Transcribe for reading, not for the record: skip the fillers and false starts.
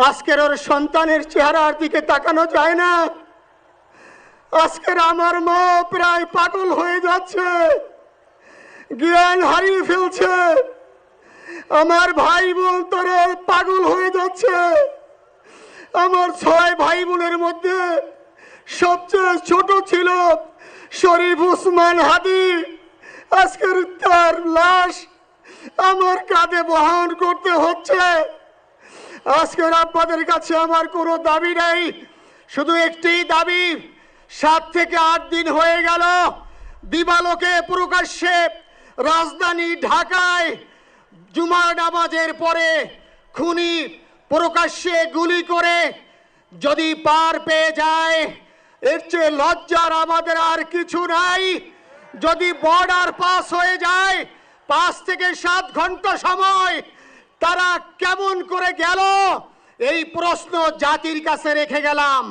আজকের ওর সন্তানের চেহারার দিকে তাকানো যায় না। আজকের আমার মা প্রায় পাগল হয়ে যাচ্ছে, জ্ঞান হারিয়ে ফেলছে। আমার ভাই বোন তারা পাগল হয়ে যাচ্ছে। আমার 6 ভাই বোনের মধ্যে সবচেয়ে ছোট ছিল শরীফ উসমান হাদি। আজকের তার লাশ আমার কাঁধে বহন করতে হচ্ছে। আজকের আপনাদের কাছে আমার কোনো দাবি নাই, শুধু একটি দাবি। 7 থেকে 8 দিন হয়ে গেল দিবালোকে প্রকাশ্যে রাজধানী ঢাকায় জুমার নামাজের পরে খুনি প্রকাশ্যে গুলি করে যদি পার পেয়ে যায়, এর চেয়ে লজ্জার আমাদের আর কিছু নাই। যদি বর্ডার পাস হয়ে যায়, 5 থেকে 7 ঘন্টা সময় তারা কেমন করে গেল, এই প্রশ্ন জাতির কাছে রেখে গেলাম।